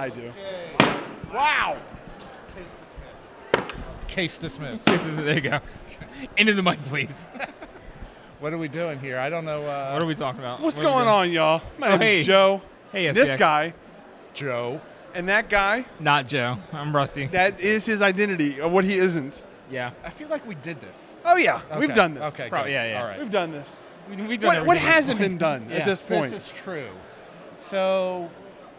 I do. Okay. Wow. Case dismissed. There you go. Into the mic, please. What are we doing here? I don't know. What are we talking about? What's What are we going doing? on, y'all? My name hey. is Joe. Hey, This SPX. guy Joe. and that guy, Not Joe. I'm Rusty. that is his identity of what he isn't. Yeah. I feel like we did this. Oh, yeah. Okay. We've done this. Okay. Probably, good. yeah. All right. We've done this. We've done What everything hasn't this been done Yeah. at this point? This is true. So,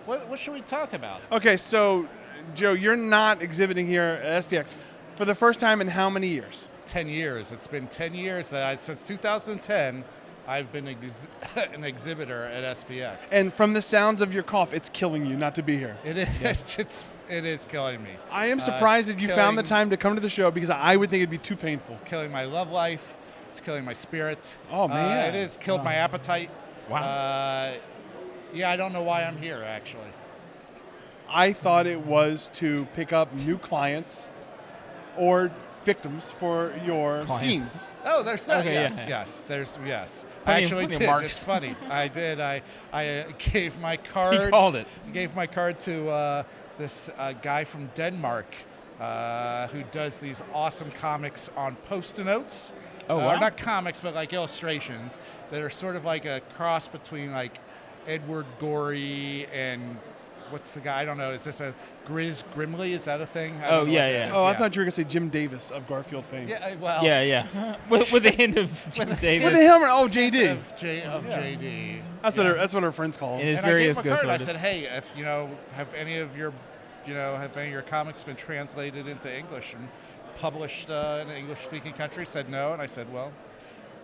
what should we talk about? Okay, so, Joe, you're not exhibiting here at SPX for the first time in how many years? 10 years. It's been 10 years since 2010. I've been an exhibitor at SPX. And from the sounds of your cough, it's killing you not to be here. it is. It is killing me. I am surprised it's that you found the killing- time to come to the show because I would think it'd be too painful. Killing my love life. It's killing my spirit. Oh, man. It has killed my appetite. Wow. Yeah, I don't know why I'm here, actually. I thought it was to pick up new clients or victims for your Clients. schemes. Oh, there's that. Okay, yes, yeah. yes. There's yes. I Plenty of- actually plenty of did. marks. It's funny. I did. I gave my card. He called it. Gave my card to this guy from Denmark who does these awesome comics on Post-it notes. Oh, wow. Not comics, but like illustrations that are sort of like a cross between like Edward Gorey and what's the guy? I don't know. Is this a Grizz Grimley? Is that a thing? I Oh, don't know yeah, what that yeah. is. Oh, I thought you were going to say Jim Davis of Garfield fame. Yeah, well. Yeah. with a hint of Jim Davis. What the hell? Oh, JD. Of JD. That's what our friends call In him. his And various I gave him a ghost card. I artists. said, hey, if have any of your comics been translated into English and published in an English-speaking country? He said no, and I said, well,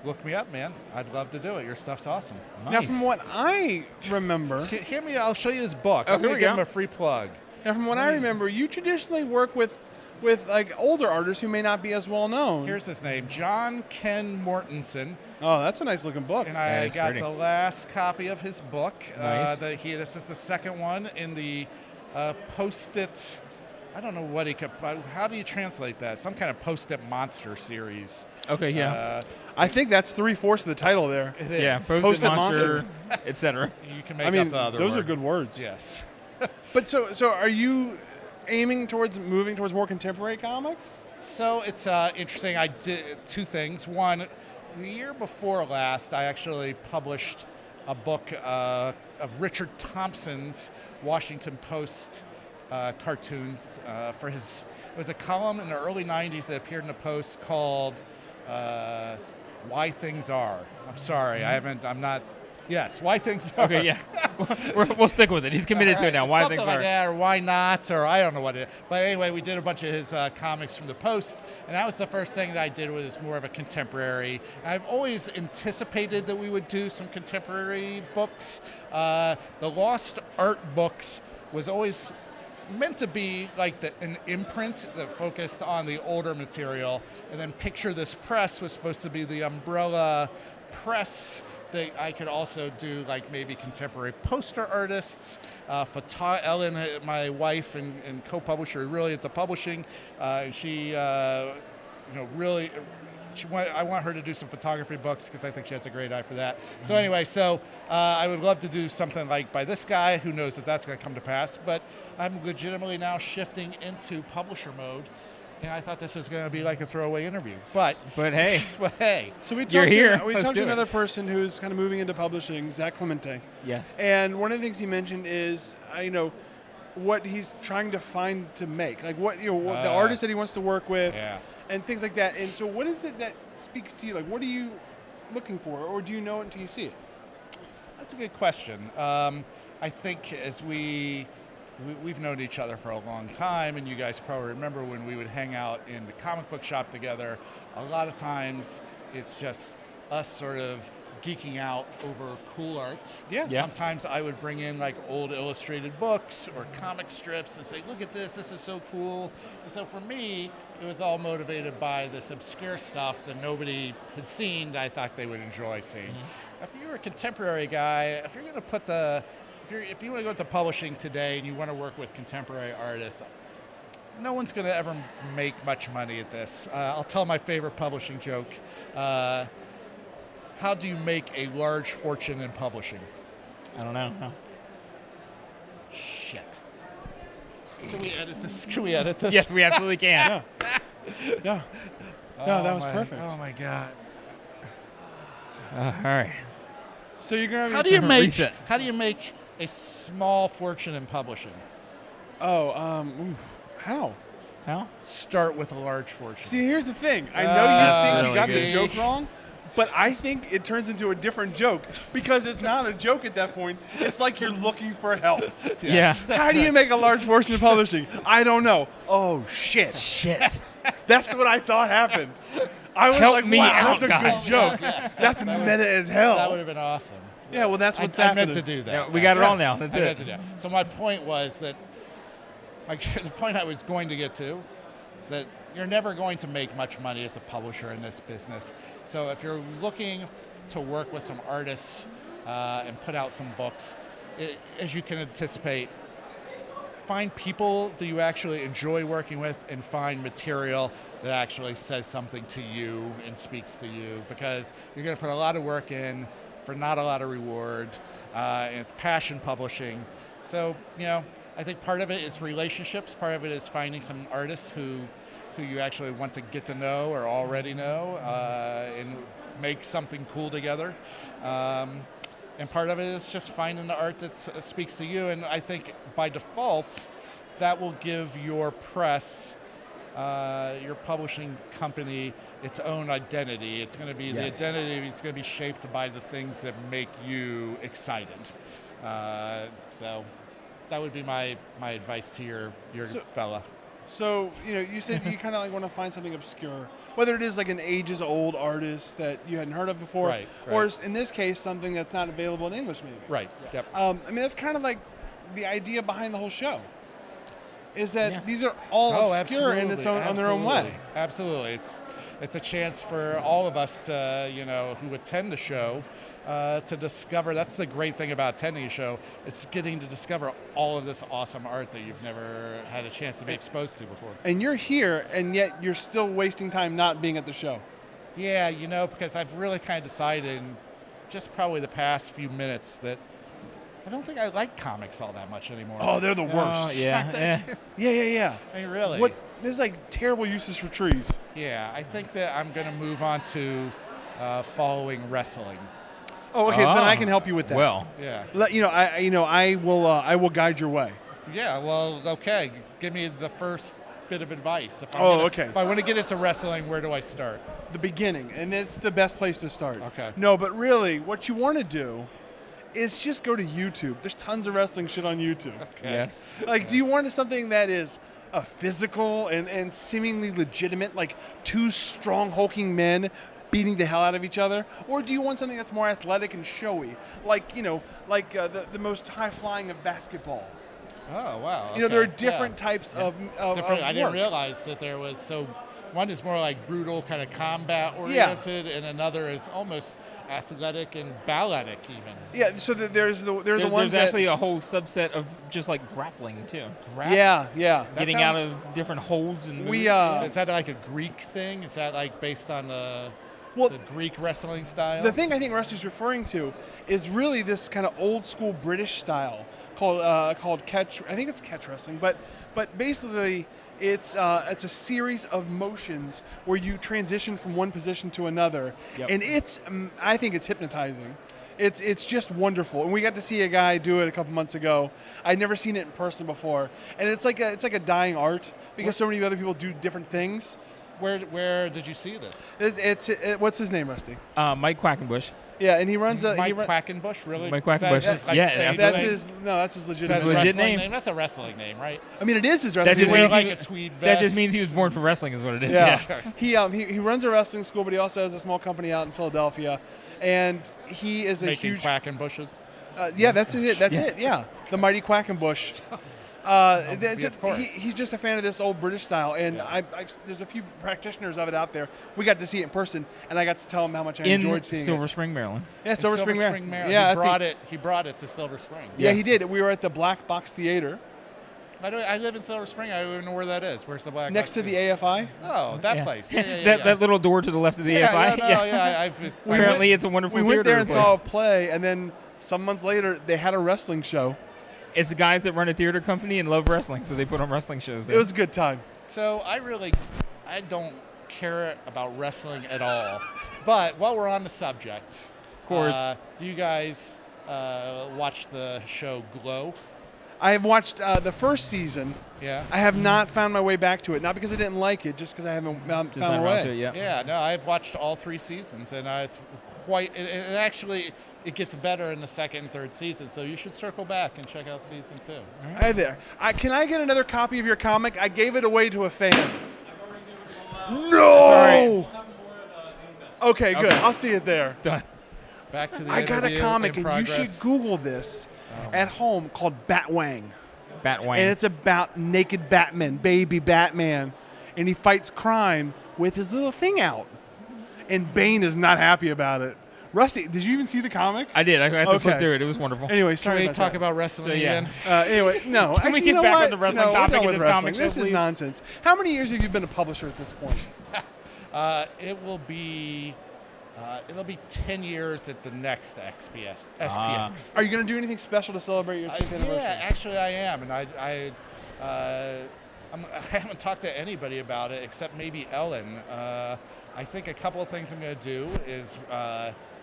look me up, man. I'd love to do it. Your stuff's awesome. Nice. Now, from what I remember, Hear me. I'll show you his book. Oh, I'm here gonna we give go. him a free plug. you traditionally work with like older artists who may not be as well known. Here's his name, John Ken Mortensen, Oh, that's a nice looking book. and Yeah, I it's got pretty. the last copy of his book. Nice. This is the second one in the Post-it. I don't know what he could. How do you translate that? Some kind of Post-it monster series. Okay, yeah. I think that's 3/4 of the title there. It is. Yeah, Post-it Post-it Monster, etc. You can make I mean, up the other those word. are good words. Yes. But so are you aiming towards moving towards more contemporary comics? So it's interesting. I did two things. One, the year before last, I actually published a book of Richard Thompson's Washington Post cartoons for his. It was a column in the early '90s that appeared in the Post called "Why Things Are." I'm sorry, I'm not. Yes, Why Things Are. Okay, yeah. We'll stick with it. He's committed to it now. Why Something things like are. that, or why not, or I don't know what it is. But anyway, we did a bunch of his comics from the Post, and that was the first thing that I did was more of a contemporary. I've always anticipated that we would do some contemporary books. The Lost Art books was always meant to be like an imprint that focused on the older material, and then Picture This Press was supposed to be the umbrella press that I could also do like maybe contemporary poster artists. Ellen, my wife and co-publisher, really into publishing. She, really. I want her to do some photography books because I think she has a great eye for that. So anyway, I would love to do something like by this guy. Who knows if that's going to come to pass? But I'm legitimately now shifting into publisher mode, and I thought this was going to be like a throwaway interview. But hey, So we You're talked here. to, we Let's talked do to it. another person who's kind of moving into publishing, Zach Clemente. yes. And one of the things he mentioned is, what he's trying to find to make, like what the artist that he wants to work with, yeah. and things like that. And so, what is it that speaks to you? Like, what are you looking for, or do you know it until you see it? That's a good question. I think as we've known each other for a long time, and you guys probably remember when we would hang out in the comic book shop together. A lot of times, it's just us sort of geeking out over cool arts. Yeah. Sometimes I would bring in like old illustrated books or comic strips and say, look at this is so cool. And so for me, it was all motivated by this obscure stuff that nobody had seen that I thought they would enjoy seeing. If you're a contemporary guy, if you're going to put if you want to go into publishing today and you want to work with contemporary artists, no one's going to ever make much money at this. I'll tell my favorite publishing joke. How do you make a large fortune in publishing? I don't know. No. Shit. Can we edit this? Can we edit this? Yes, we absolutely can. Yeah. No, that was perfect. Oh my God. All right. So you're gonna How do you make? Reset. How do you make a small fortune in publishing? How? How? Start with a large fortune. See, here's the thing. I know you think you got really the good. joke wrong, but I think it turns into a different joke because it's not a joke at that point. It's like you're looking for help. Yeah. How do you make a large fortune in publishing? I don't know. Oh, shit. Shit. That's what I thought happened. I was Help like, me wow, out, that's a guys. good joke. That's meta as hell. That would have been awesome. Yeah, well, that's what's I happening. meant to do that. Yeah, we got it all now. That's I it. meant to do. So my point was that, the point I was going to get to is that you're never going to make much money as a publisher in this business. So if you're looking to work with some artists and put out some books, as you can anticipate, find people that you actually enjoy working with and find material that actually says something to you and speaks to you, because you're going to put a lot of work in for not a lot of reward, and it's passion publishing. So, I think part of it is relationships, part of it is finding some artists who you actually want to get to know or already know, and make something cool together. And part of it is just finding the art that speaks to you. And I think by default, that will give your press, your publishing company, its own identity. It's going to be the identity is going to be shaped by the things that make you excited. So that would be my advice to your fella. So, you said you kind of like want to find something obscure, whether it is like an ages-old artist that you hadn't heard of before, Right. or in this case, something that's not available in English maybe. Right. Yep. That's kind of like the idea behind the whole show, is that Yeah. these are all obscure in its own, on their own way. Absolutely. It's a chance for all of us, who attend the show, to discover. That's the great thing about attending a show. It's getting to discover all of this awesome art that you've never had a chance to be exposed to before. And you're here, and yet you're still wasting time not being at the show. Yeah, because I've really kind of decided in just probably the past few minutes that I don't think I like comics all that much anymore. Oh, they're the worst. Oh, yeah. Yeah. I mean, really. There's like terrible uses for trees. Yeah, I think that I'm going to move on to following wrestling. Oh, okay. Then I can help you with that. Well, Yeah. I will guide your way. Yeah, well, okay. Give me the first bit of advice. If Okay. If I want to get into wrestling, where do I start? The beginning, and it's the best place to start. Okay. No, but really, what you want to do is just go to YouTube. There's tons of wrestling shit on YouTube. yes. Like, do you want something that is physical and seemingly legitimate, like two strong, hulking men beating the hell out of each other? Or do you want something that's more athletic and showy, like, the most high-flying of basketball? Oh, wow. There are different types of Different. I didn't work. realize that there was one is more like brutal, kind of combat oriented, and another is almost athletic and balletic even. Yeah, so there's the ones There's that, actually a whole subset of just like grappling too, yeah. getting out of different holds and moves. Is that like a Greek thing? Is that like based on the Greek wrestling style? The thing I think Rusty's referring to is really this kind of old school British style called catch. I think it's catch wrestling, but basically it's a series of motions where you transition from one position to another, and I think it's hypnotizing. It's just wonderful, and we got to see a guy do it a couple months ago. I'd never seen it in person before, and it's like a dying art because so many other people do different things. Where did you see this? What's his name, Rusty? Mike Quackenbush. Yeah, and he runs Mike Quackenbush, really? Mike Quackenbush. Is that just, like, Yeah, stage absolutely. name? That's his legit Is that His name. a legit wrestling name? That's a wrestling name, right? I mean, it is his That wrestling just name. means Wear he- like a tweed That just vest. means he was born for wrestling, is what it is. Yeah. He runs a wrestling school, but he also has a small company out in Philadelphia, and he is a Making huge. Quackenbushes. That's it. That's it. Yeah, the mighty Quackenbush. Of course. He's just a fan of this old British style, and there's a few practitioners of it out there. We got to see it in person, and I got to tell him how much I In enjoyed seeing Silver it. Spring, Maryland. Yeah, Silver Spring, Maryland. Yeah, He brought it to Silver Spring. Yeah, he did. We were at the Black Box Theater I live in Silver Spring. I don't even know where that is. Where's the Black next Box to the Theater? AFI. Oh, that Yeah. place. Yeah. That little door to the left of the AFI. Apparently, it's a wonderful We went theater there and place. saw a play, and then some months later, they had a wrestling show. It's the guys that run a theater company and love wrestling, so they put on wrestling shows. It was a good time. So I don't care about wrestling at all. But while we're on the subject, Of course. Do you guys watch the show Glow? I have watched the first season. Yeah. I have not found my way back to it. Not because I didn't like it, just because I haven't found Just my not way. around to it, yeah. Yeah, no, I've watched all 3 seasons, and it's quite. It actually it gets better in the second and third season. So you should circle back and check out season 2. Hi there. Can I get another copy of your comic? I gave it away to a fan. No. Okay, good. I'll see it there. Done. Back to the I got a interview comic, in and you progress. should Google this at home called Batwang. Batwang. And it's about naked Batman, baby Batman, and he fights crime with his little thing out. And Bane is not happy about it. Rusty, did you even see the comic? I did. I had to flip Okay. through it. It was wonderful. Anyway, Can sorry we about talk that. about wrestling So, yeah. again? Anyway, no. Can we Actually, get you know back what? on the wrestling No, we're topic done in with this wrestling. comic show, This is please? nonsense. How many years have you been a publisher at this point? It'll be 10 years at the next SPX. Are you going to do anything special to celebrate your 10th anniversary? Yeah, actually I am, and I haven't talked to anybody about it except maybe Ellen. I think a couple of things I'm going to do is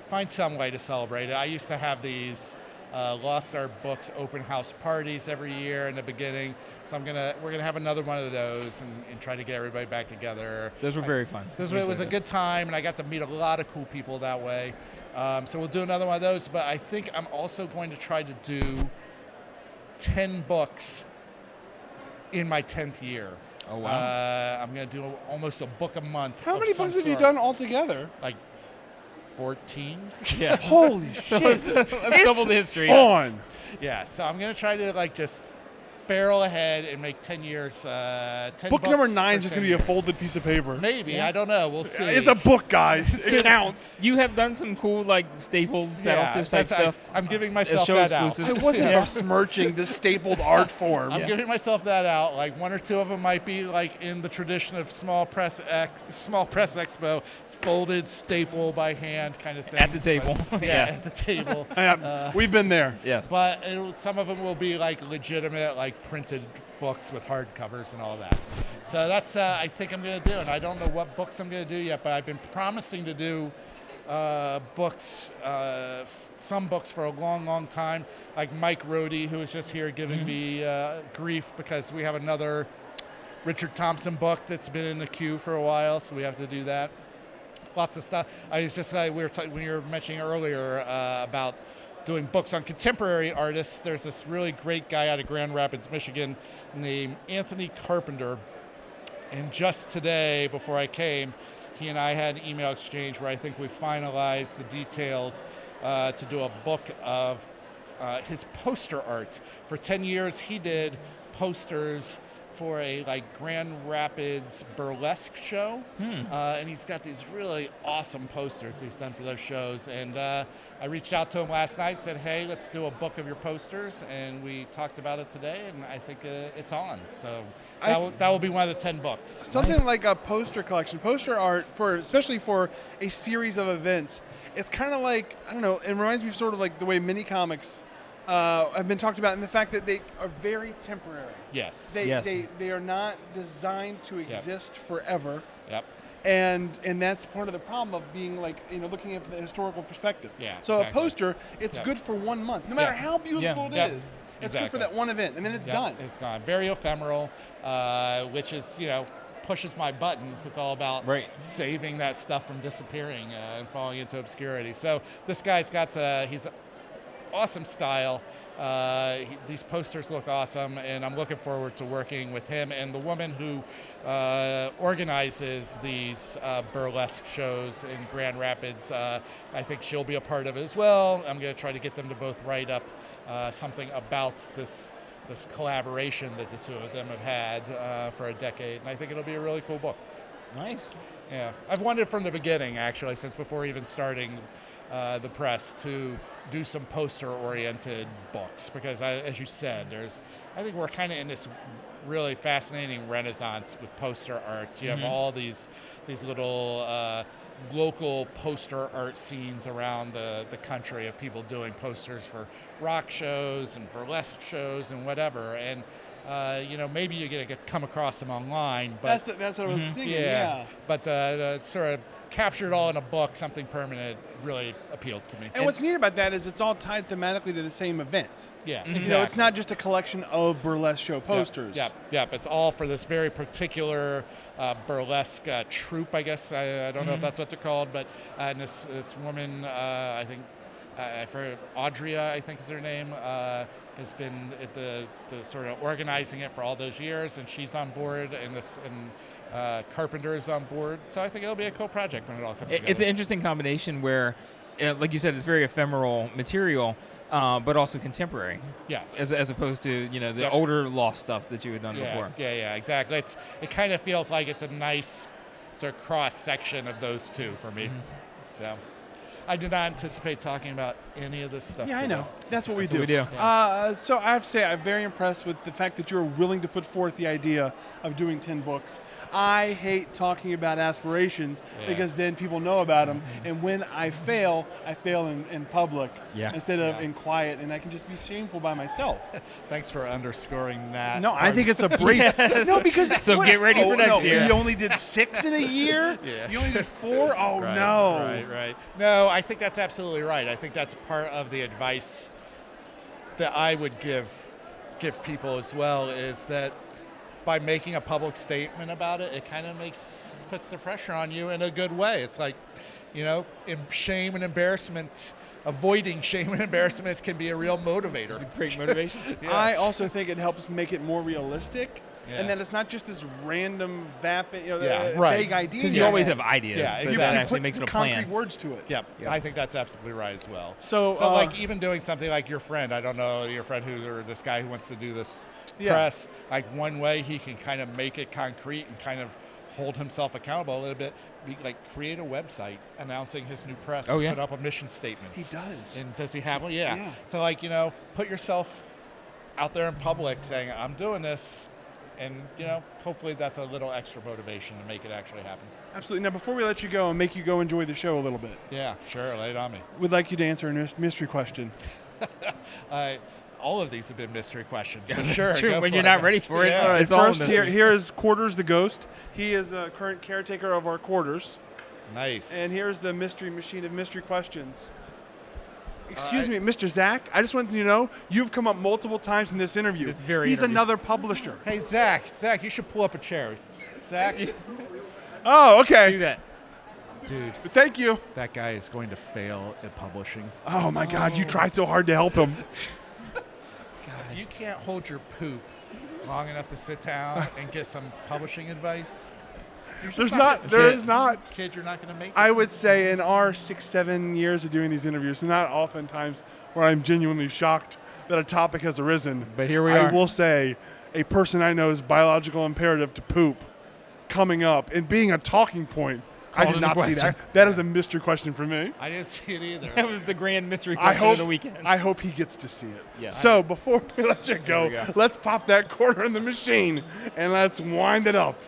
find some way to celebrate it. I used to have these Lost Art Books open house parties every year in the beginning, so we're gonna have another one of those and try to get everybody back together. Those were very fun. It was a good time, and I got to meet a lot of cool people that way. So we'll do another one of those, but I think I'm also going to try to do 10 books in my 10th year. Oh, wow. I'm going to do almost a book a month. How of many some books have you sort. done altogether? Like 14. Yeah. Holy So shit. let's double the history. On. Yeah, so I'm going to try to just barrel ahead and make 10 years. 10 Book number books 9 for is just 10 going to be a years. folded piece of paper. Maybe, Yeah. I don't know. We'll see. It's a book, guys. It counts. You have done some cool, stapled saddle stitch type stuff. I'm giving myself show that out. exclusives. I wasn't besmirching this stapled art form. I'm giving myself that out. Like 1 or 2 of them might be in the tradition of Small Press Expo. It's folded, staple by hand kind of thing. At the table. But, Yeah. at the table. We've been there. Yes. But some of them will be legitimate, printed books with hardcovers and all that. So that's I think I'm going to do, and I don't know what books I'm going to do yet, but I've been promising to do books, some books for a long, long time. Like Mike Rohde, who was just here giving me grief because we have another Richard Thompson book that's been in the queue for a while, so we have to do that. Lots of stuff. I was just when you were mentioning earlier about doing books on contemporary artists, there's this really great guy out of Grand Rapids, Michigan, named Anthony Carpenter. And just today, before I came, he and I had an email exchange where I think we finalized the details to do a book of his poster art. For 10 years, he did posters for a Grand Rapids burlesque show, and he's got these really awesome posters he's done for those shows. And I reached out to him last night, said, "Hey, let's do a book of your posters," and we talked about it today. And I think it's on. So that will be one of the 10 books. Something like a poster collection, poster art especially for a series of events. It's kind of I don't know. It reminds me of sort of the way mini comics have been talked about, and the fact that they are very temporary. Yes. They are not designed to exist forever. Yep. And that's part of the problem of being looking at the historical perspective. Yeah, So exactly. a poster, it's good for 1 month, no matter how beautiful it Yep. is. It's good for Exactly. that one event, and then it's done. It's gone. Very ephemeral, which is pushes my buttons. It's all about saving that stuff from disappearing and falling into obscurity. So this guy's got he's awesome style. These posters look awesome, and I'm looking forward to working with him and the woman who organizes these burlesque shows in Grand Rapids. I think she'll be a part of it as well. I'm going to try to get them to both write up something about this collaboration that the two of them have had for a decade, and I think it'll be a really cool book. Nice. Yeah, I've wanted from the beginning, actually, since before even starting the press, to do some poster-oriented books because, as you said, I think we're kind of in this really fascinating renaissance with poster art. You have all these little local poster art scenes around the country of people doing posters for rock shows and burlesque shows and whatever. And maybe you're going to come across them online. But that's what I was thinking. Yeah. But sort of capture it all in a book, something permanent, really appeals to me. And what's neat about that is it's all tied thematically to the same event. Yeah, exactly. It's not just a collection of burlesque show posters. Yep. It's all for this very particular burlesque troupe, I guess. I don't know if that's what they're called, but and this woman, I think, for Audria, I think is her name, has been at the sort of organizing it for all those years, and she's on board, and Carpenter is on board. So I think it'll be a cool project when it all comes together. It's an interesting combination where, like you said, it's very ephemeral material, but also contemporary. Yes. As opposed to the older lost stuff that you had done before. Yeah, exactly. It kind of feels like it's a nice sort of cross section of those two for me. So I did not anticipate talking about any of this stuff. Yeah, today. I know. That's what we do. Yeah. So I have to say, I'm very impressed with the fact that you're willing to put forth the idea of doing 10 books. I hate talking about aspirations because then people know about them. And when I fail in public instead of in quiet, and I can just be shameful by myself. Thanks for underscoring that. No, I think it's a great. No, because so get ready for next year. You only did 6 in a year. You only did 4. Oh no. Right. No, I think that's absolutely right. I think that's part of the advice that I would give people as well, is that by making a public statement about it, it kind of puts the pressure on you in a good way. It's like, shame and embarrassment, avoiding shame and embarrassment can be a real motivator. It's a great motivation. Yes. I also think it helps make it more realistic. And then it's not just this random vague idea. Because you always have ideas, but that actually makes it a plan. Concrete words to it. Yep. I think that's absolutely right as well. So like even doing something like your friend, I don't know, your friend or this guy who wants to do this press, like one way he can kind of make it concrete and kind of hold himself accountable a little bit, create a website announcing his new press and put up a mission statement. He does. And does he have one? Yeah. So put yourself out there in public saying, I'm doing this. And, hopefully that's a little extra motivation to make it actually happen. Absolutely. Now, before we let you go and make you go enjoy the show a little bit. Yeah, sure. Lay it on me. We'd like you to answer a mystery question. All of these have been mystery questions. Yeah, sure. True. When you're not ready for it, All right, it's all first, here is Quarters the Ghost. He is the current caretaker of our quarters. Nice. And here's the mystery machine of mystery questions. Excuse me, Mr. Zach, I just wanted you to know you've come up multiple times in this interview. He's another publisher. Hey, Zach, you should pull up a chair. Zach? Oh, okay. Do that. Dude. Thank you. That guy is going to fail at publishing. Oh, my God, you tried so hard to help him. If you can't hold your poop long enough to sit down and get some publishing advice, there is not. Kid, you're not going to make it. I would say in our 6-7 years of doing these interviews, and not oftentimes where I'm genuinely shocked that a topic has arisen. But here we are. I will say a person I know is biological imperative to poop coming up and being a talking point. I did not see that. That is a mystery question for me. I didn't see it either. That was the grand mystery question of the weekend. I hope he gets to see it. Yeah. So before we let you go, let's pop that quarter in the machine and let's wind it up.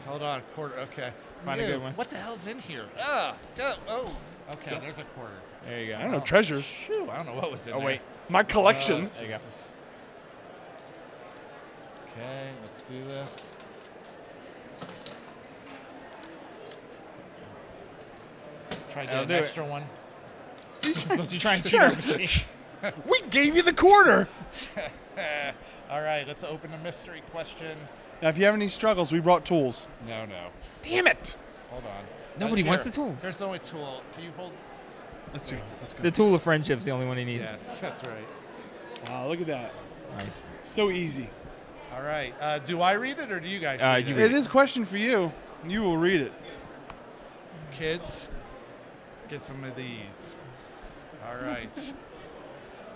Hold on, quarter. Okay. Find a good one. What the hell's in here? Okay, there's a quarter. There you go. I don't know, treasures. Phew, I don't know what was in there. Oh, wait. My collection. There you go. Okay, let's do this. Try to get an extra one. Don't you try and cheat our machine. We gave you the quarter. All right, let's open the mystery question. Now, if you have any struggles, we brought tools. No. Damn it. Hold on. Nobody wants the tools. Here's the only tool. Can you hold? Let's see. Let's go. The tool of friendship's the only one he needs. Yes, that's right. Wow, look at that. Nice. So easy. All right. Do I read it or do you guys read it? It is a question for you. You will read it. Kids, get some of these. All right.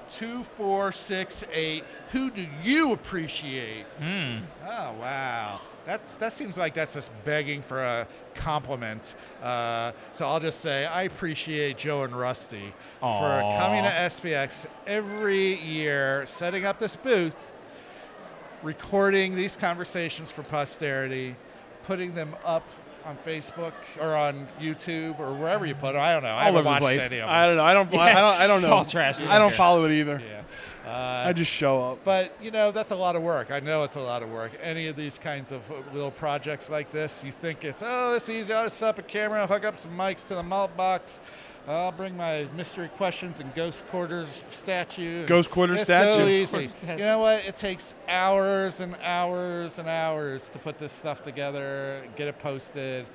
2, 4, 6, 8. Who do you appreciate? Oh, wow. That seems like that's just begging for a compliment. So I'll just say I appreciate Joe and Rusty for coming to SPX every year, setting up this booth, recording these conversations for posterity, putting them up on Facebook or on YouTube or wherever you put them. I don't know. I haven't over the watched place. any of them. I don't know. I don't It's know. all trash. I don't follow it either. Yeah. I just show up. But, that's a lot of work. I know it's a lot of work. Any of these kinds of little projects like this, you think it's, it's easy. I'll just set up a camera, hook up some mics to the malt box. I'll bring my mystery questions and ghost quarters statue. Ghost quarter It's statue. so easy. You know what? It takes hours and hours and hours to put this stuff together, get it posted,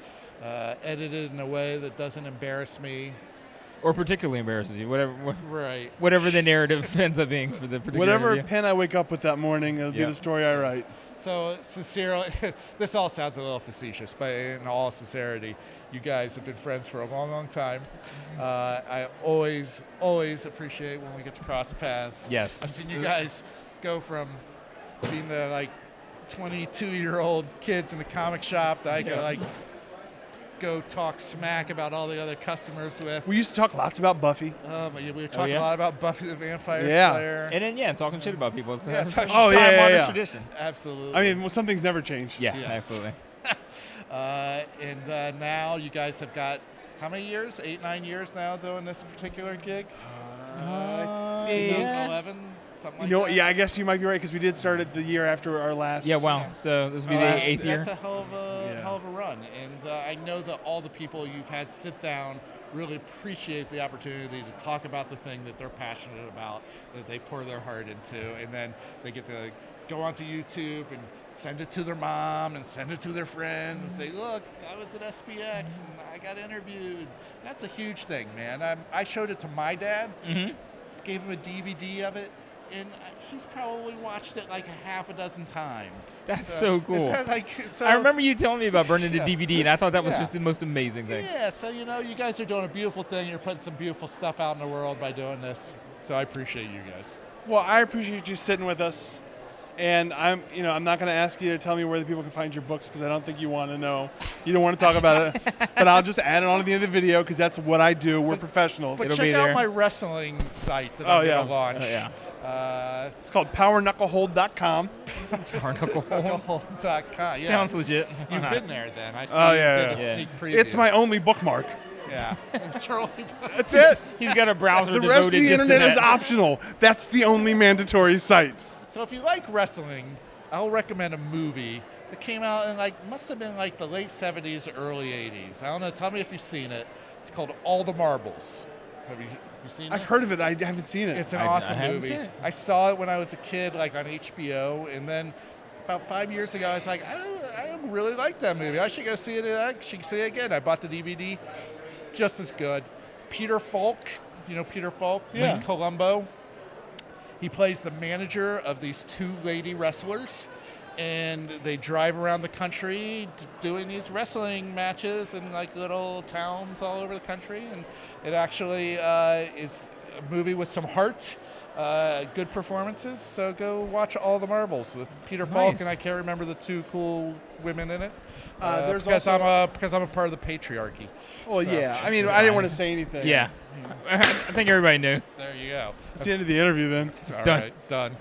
edited in a way that doesn't embarrass me. Or particularly embarrasses you, Right. whatever the narrative ends up being for the particular Whatever interview. pen I wake up with that morning, it'll be the story I write. So sincerely, this all sounds a little facetious, but in all sincerity, you guys have been friends for a long, long time. I always appreciate when we get to cross paths. Yes. I've seen you guys go from being the 22-year-old kids in the comic shop that I could go talk smack about all the other customers with. We used to talk lots about Buffy. But we were talking a lot about Buffy the Vampire Yeah. Slayer. And then, talking shit about people. It's a talking- time-honored tradition. Absolutely. I mean, something's never changed. Yeah, Yes. absolutely. And now you guys have got how many years? 8, 9 years now doing this particular gig? 2011, something like that? Yeah, I guess you might be right because we did start it the year after our last. Yeah, wow. So this will be the 8th year. That's a hell of a run. And I know that all the people you've had sit down really appreciate the opportunity to talk about the thing that they're passionate about, that they pour their heart into, and then they get to go onto YouTube and send it to their mom and send it to their friends and say, look, I was at SPX and I got interviewed. That's a huge thing, man. I showed it to my dad, gave him a DVD of it, and he's probably watched it like a half a dozen times. That's so cool. Is that I remember you telling me about burning the Yes. DVD, and I thought that was Yeah. just the most amazing thing. Yeah, so you guys are doing a beautiful thing. You're putting some beautiful stuff out in the world by doing this. So I appreciate you guys. Well, I appreciate you sitting with us, and I'm not going to ask you to tell me where the people can find your books because I don't think you want to know. You don't want to talk about it, but I'll just add it on at the end of the video because that's what I do. We're professionals. But It'll check be out there. my wrestling site that I'm going to launch. Oh, yeah. It's called powerknucklehold.com. Knucklehold.com. Yeah. Sounds legit. Why You've not? been there then. I saw you did a Yeah. sneak preview. It's my only bookmark. Yeah. That's it. He's got a browser The rest of devoted the just to internet is that. optional. That's the only mandatory site. So if you like wrestling, I'll recommend a movie that came out in must have been the late 70s, early 80s. I don't know. Tell me if you've seen it. It's called All the Marbles. Have you seen it? I've heard of it. I haven't seen it. It's an I awesome haven't movie. seen it. I saw it when I was a kid, on HBO, and then about 5 years ago, I was like, I really like that movie. I should go see it. I should see it again. I bought the DVD. Just as good. Peter Falk, Peter Falk, Yeah. like Columbo. He plays the manager of these 2 lady wrestlers, and they drive around the country doing these wrestling matches in little towns all over the country. And it actually is a movie with some heart, good performances. So go watch All the Marbles with Peter Falk, and I can't remember the 2 cool women in it. There's because also I'm a part of the patriarchy. Well, So, yeah. I mean, I didn't want to say anything. Yeah. I think everybody knew. There you go. That's the end of the interview then. All Done. right, done.